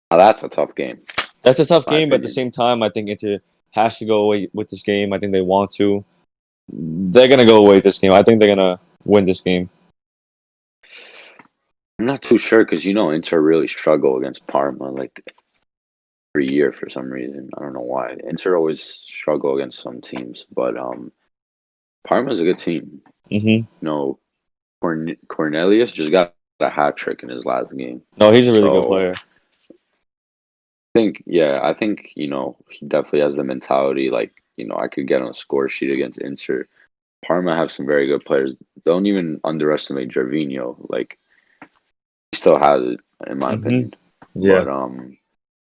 Oh, that's a tough game, in That's a tough my game, but at the opinion. same time, I think Inter has to go away with this game. I think they want to. They're gonna go away with this game. I think they're gonna win this game. I'm not too sure because Inter really struggle against Parma like every year for some reason. I don't know why. Inter always struggle against some teams, but Parma's a good team. Mm-hmm. No, Cornelius just got a hat trick in his last game. No, he's a really good So player. I think, he definitely has the mentality like, I could get on a score sheet against Inter. Parma have some very good players. Don't even underestimate Gervinho. Like he still has it, in my Mm-hmm. opinion. Yeah.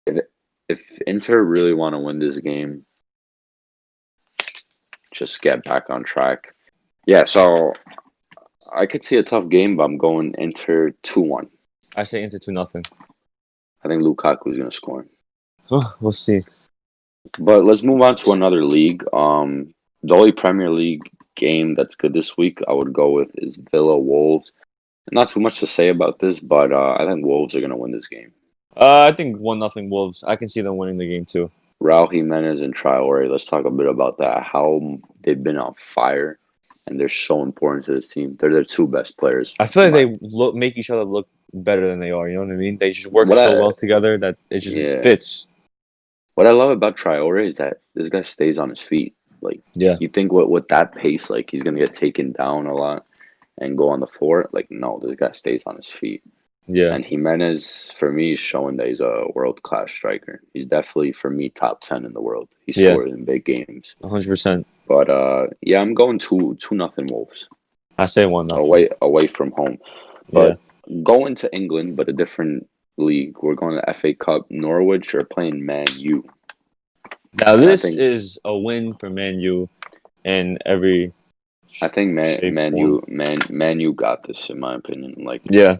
But if if Inter really want to win this game, just get back on track. Yeah, so I could see a tough game, but I'm going Inter 2-1. I say Inter 2-0. I think Lukaku's gonna score. We'll see. But let's move on to another league. The only Premier League game that's good this week I would go with is Villa Wolves. Not too much to say about this, but I think Wolves are gonna win this game. I think 1-0 Wolves. I can see them winning the game too. Raul Jimenez and Traore. Let's talk a bit about that. How they've been on fire, and they're so important to this team. They're their two best players. I feel like they make each other look better than they are. You know what I mean? They just work What so I well together that it just yeah, fits. what I love about Traore is that this guy stays on his feet. Like Yeah, you think with that pace, like he's gonna get taken down a lot and go on the floor. Like no, this guy stays on his feet. yeah, And Jimenez, for me, is showing that he's a world class striker. He's definitely, for me, top 10 in the world. He yeah, scores in big games. 100%. But yeah, I'm going two nothing Wolves I say 1-0. away from home. Yeah. But going to England, but a different league. We're going to FA Cup. Norwich are playing Man U, Now and this is a win for Man U in every I think shape form. Man U got this in my opinion. Like Yeah.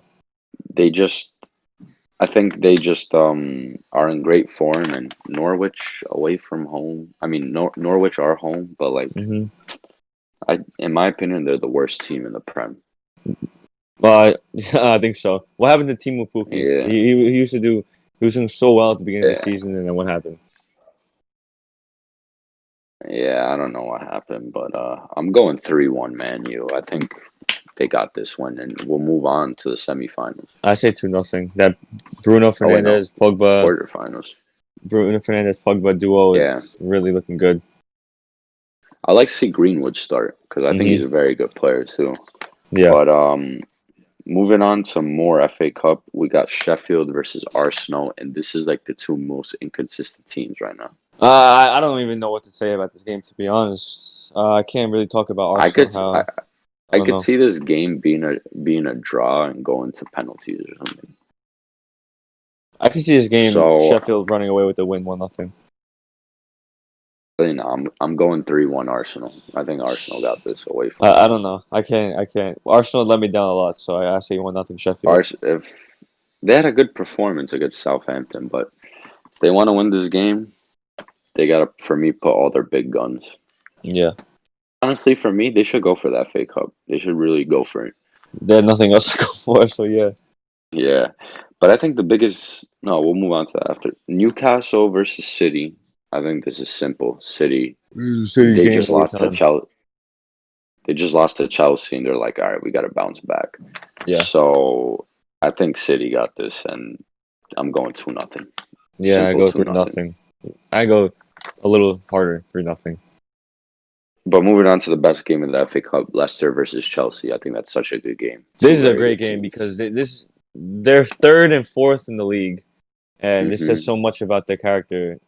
they just I think they just are in great form and Norwich away from home. I mean Norwich are home, but like Mm-hmm. I in my opinion they're the worst team in the Prem. Well, I think so. What happened to Timu Puki? Yeah. He used to do. He was doing so well at the beginning of the Yeah. season, and then what happened? Yeah, I don't know what happened, but I'm going 3-1 Man U. I think they got this one, and we'll move on to the semifinals. I say 2-0. That Bruno Oh wait, no, Fernandez Pogba quarterfinals. Bruno Fernandez Pogba duo Yeah, is really looking good. I like to see Greenwood start because I think he's Hmm. a very good player too. Yeah. But moving on to more FA Cup, we got Sheffield versus Arsenal, and this is like the two most inconsistent teams right now. I don't even know what to say about this game, to be honest. I can't really talk about I Arsenal. could How I I don't could know. see this game being a draw and going to penalties or something. I can see this game So Sheffield running away with the win 1-0. you know, I'm going 3-1 Arsenal. I think Arsenal got this away from I home. don't know. I can't. I can't. Arsenal let me down a lot, so I say 1-0 Sheffield. If they had a good performance against Southampton, but if they want to win this game, they gotta, for me, put all their big guns. Yeah, Honestly, for me, they should go for that FA Cup. They should really go for it. they had nothing else to go for, so yeah. Yeah, but I think the biggest. No, we'll move on to that after. Newcastle versus City. I think this is simple. City. City They game just every lost to time. Chelsea. They just lost to Chelsea, and they're like, all right, we got to bounce back. Yeah, So I think City got this, and I'm going 2-0. yeah. I Simple go 2-0. 3-0. I go a little harder, 3-0. But moving on to the best game of the FA Cup, Leicester versus Chelsea. I think that's such a good game. This Two is a very great good game teams. because they're third and fourth in the league, and this says Hmm. so much about their character.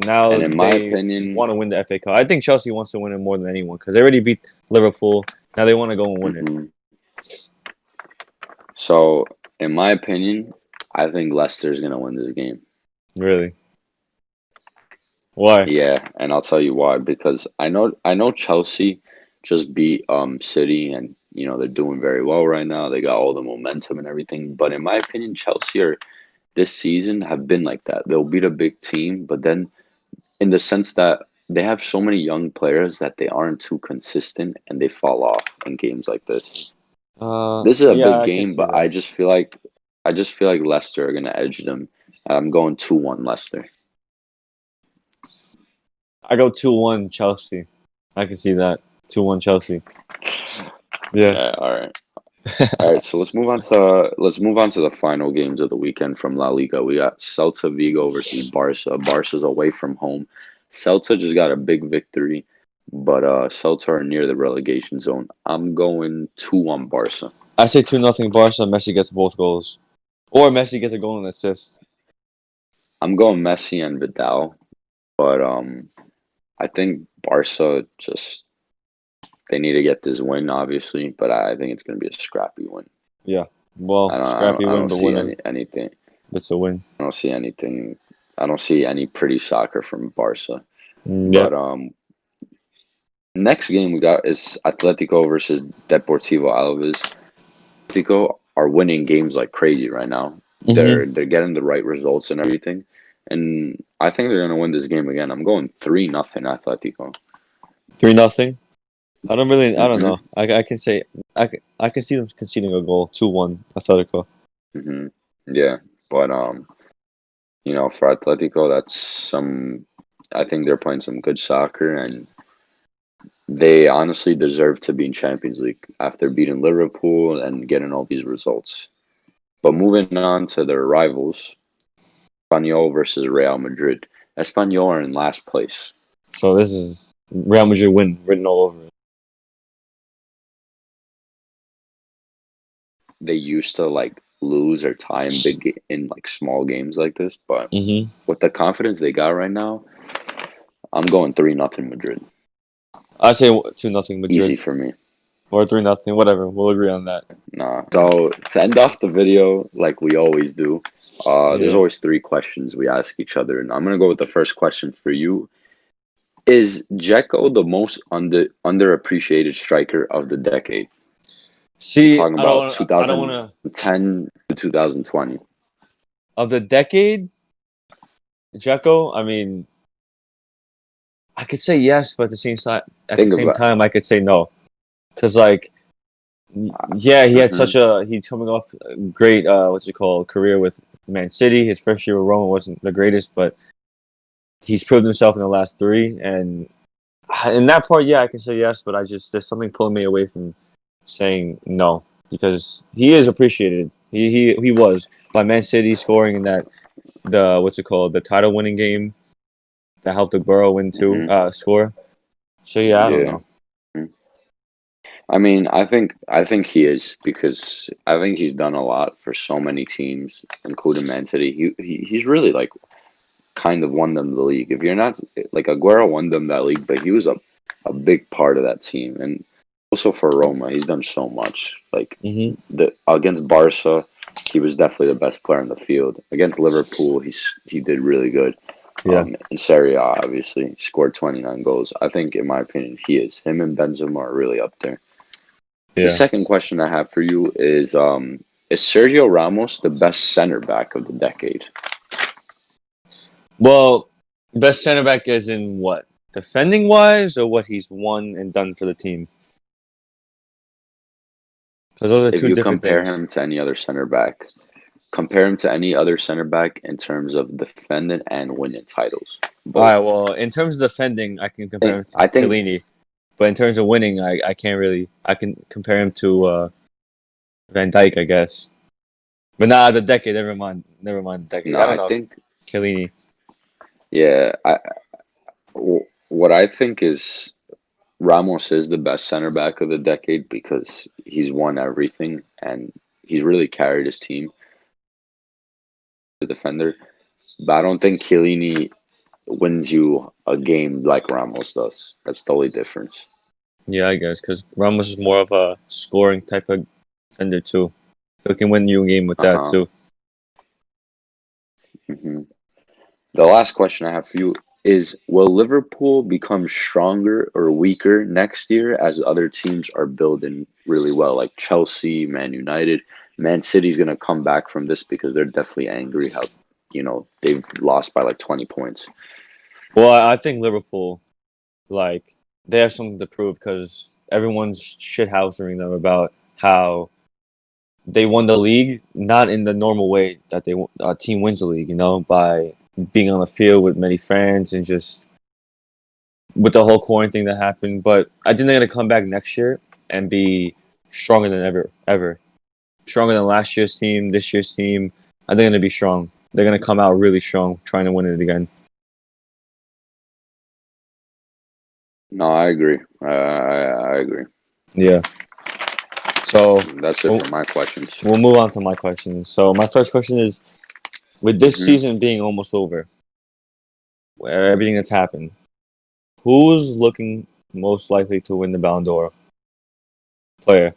Now And in my they opinion, want to win the FA Cup. I think Chelsea wants to win it more than anyone because they already beat Liverpool. Now they want to go and win it. hmm so in my opinion, I think Leicester is gonna win this game. Really? Why? Yeah, and I'll tell you why. Because I know Chelsea just beat City, and you know they're doing very well right now. They got all the momentum and everything. But in my opinion, Chelsea are this season have been like that. They'll beat a big team, but then in the sense that they have so many young players that they aren't too consistent and they fall off in games like this. This is a Yeah, big I can game, see but I that. just feel like Leicester are gonna edge them. I'm going 2-1 Leicester. I go 2-1 Chelsea. I can see that 2-1 Chelsea. Yeah. Yeah, all right. All right, so let's move on to the final games of the weekend from La Liga. We got Celta Vigo versus Barca. Barca's away from home. Celta just got a big victory, but Celta are near the relegation zone. I'm going 2-1 Barca. I say 2-0 Barca. Messi gets both goals, or Messi gets a goal and assist. I'm going Messi and Vidal, but I think Barca just they need to get this win, obviously, but I think it's going to be a scrappy win. Yeah. Well, scrappy I win, don't but see winner. anything. It's a win. I don't see anything. I don't see any pretty soccer from Barca. Yeah. But next game we got is Atletico versus Deportivo Alaves. Atletico are winning games like crazy right now. Mm-hmm. They're getting the right results and everything, and I think they're gonna win this game again. I'm going 3-0 Atletico. 3-0. I don't really. I don't Hmm. know. I can say I can see them conceding a goal. 2-1 Atletico. Hmm. Yeah, but you know, for Atletico, that's some. I think they're playing some good soccer, and they honestly deserve to be in Champions League after beating Liverpool and getting all these results. But moving on to their rivals, Espanyol versus Real Madrid. Espanyol are in last place. So this is Real Madrid win written all over it. They used to like lose or tie in in like small games like this, but Mm-hmm. with the confidence they got right now, I'm going 3-0 Madrid. I say 2-0 Easy Madrid for me. or 3-0. Whatever. We'll agree on that. Nah. So to end off the video, like we always do, there's Yeah. always three questions we ask each other, and I'm gonna go with the first question for you. Is Dzeko the most underappreciated striker of the decade? I'm See, talking about I don't want to 2010 to 2020. of the decade. Dzeko. I mean, I could say yes, but at the Think same about. time, I could say no, because like, yeah, he had Hmm. such a he's coming off a great what's it called career with Man City. His first year with Roma wasn't the greatest, but he's proved himself in the last three, and In that part, yeah, I can say yes, but there's something pulling me away from saying no because he is appreciated. He was by Man City scoring in that the what's it called, the title winning game that helped the Borough win too Hmm. score. So yeah, I don't Yeah. know. I mean, I think he is because I think he's done a lot for so many teams, including Man City. He's really like kind of won them the league. If you're not like Aguero won them that league, but he was a big part of that team, and also for Roma, he's done so much. Like Hmm. the against Barca, he was definitely the best player in the field. Against Liverpool, he did really good. Yeah, In Serie A, obviously, he scored 29 goals. I think, in my opinion, he is. Him and Benzema are really up there. The yeah. second question I have for you is Sergio Ramos the best center back of the decade? Well, best center back is in what? Defending wise or what he's won and done for the team? Because those are If two you different compare things. him to any other center back, compare him to any other center back in terms of defending and winning titles, All both. right, well, in terms of defending, I can compare him to I think Chiellini. But in terms of winning, I can't really. I can compare him to Van Dyke, I guess. But not the decade. Never mind. Never mind the decade. no, I don't I know. think Chiellini. yeah. What I think is Ramos is the best center back of the decade because he's won everything and he's really carried his team, the defender. But I don't think Chiellini wins you a game like Ramos does. That's the only difference. Yeah, I guess because Ramos is more of a scoring type of defender too. He can win you a game with Uh that huh. too. Hmm. The last question I have for you is: will Liverpool become stronger or weaker next year as other teams are building really well, like Chelsea, Man United? Man City's gonna come back from this because they're definitely angry how they've lost by like 20 points. Well, I think Liverpool, like, they have something to prove because everyone's shithousing them about how they won the league, not in the normal way that a team wins the league, by being on the field with many fans and just with the whole quarantine that happened. But I think they're gonna come back next year and be stronger than ever. Stronger than last year's team, this year's team. I think they're gonna be strong. They're gonna come out really strong, trying to win it again. No, I agree. I agree. Yeah. So That's it we'll, for my questions. we'll move on to my questions. So my first question is: with this Hmm. season being almost over, where everything that's happened, who's looking most likely to win the Ballon d'Or player?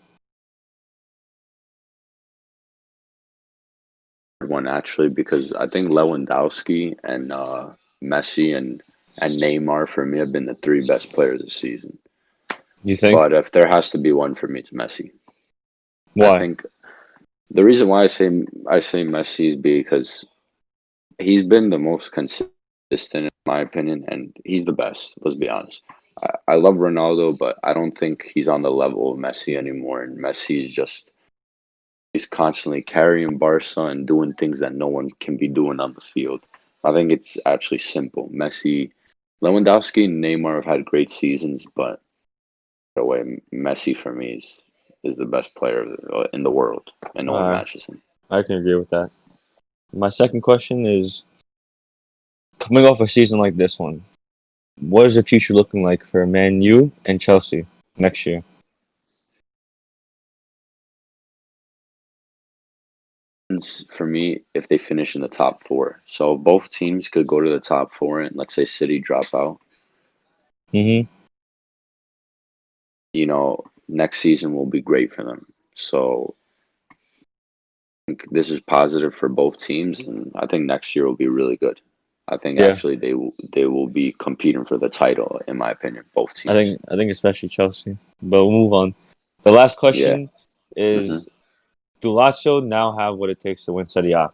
One actually because I think Lewandowski and Messi and Neymar for me have been the three best players this season. You think? But if there has to be one for me, it's Messi. I Why? think the reason why I say Messi is because he's been the most consistent in my opinion, and he's the best. Let's be honest. I love Ronaldo, but I don't think he's on the level of Messi anymore. And Messi is just he's constantly carrying Barca and doing things that no one can be doing on the field. I think it's actually simple. Messi, Lewandowski, and Neymar have had great seasons, but the way Messi for me is the best player in the world, and no one Uh, matches him. I can agree with that. My second question is: coming off a season like this one, what is the future looking like for Man U and Chelsea next year? For me, if they finish in the top four, so both teams could go to the top four, and let's say City drop out. Mm-hmm. Next season will be great for them. So think this is positive for both teams, and I think next year will be really good. I think Yeah, actually they will be competing for the title, in my opinion, both I teams. think I think especially Chelsea. But we'll move on. The last Yeah. question Hmm. is: do Lazio now have what it takes to win Serie A,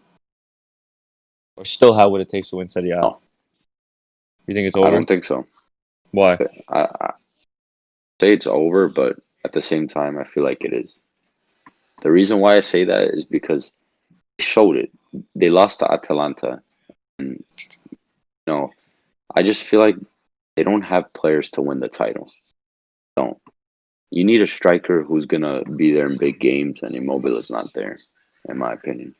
or still have what it takes to win Serie A? No, You think it's I over? don't think so. Why? I say it's over, but at the same time, I feel like it is. The reason why I say that is because they showed it. They lost to Atalanta, and I just feel like They don't have players to win the title. Don't. You need a striker who's gonna be there in big games, and Immobile is not there, in my opinion.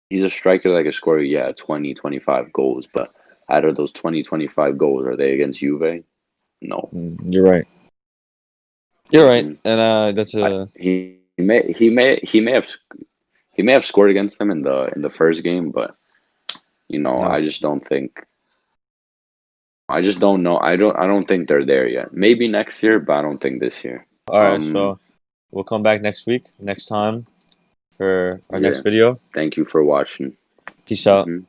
He's a striker that can score, 20, 25 goals, but out of those 20, 25 goals, are they against Juve? No. You're right. You're right, hmm and that's I, a he may have scored against them in the first game, but no. I just don't know. I don't think they're there yet. Maybe next year, but I don't think this year. All right, so we'll come back next week, next time for our next Yeah. video. Thank you for watching. Peace out. hmm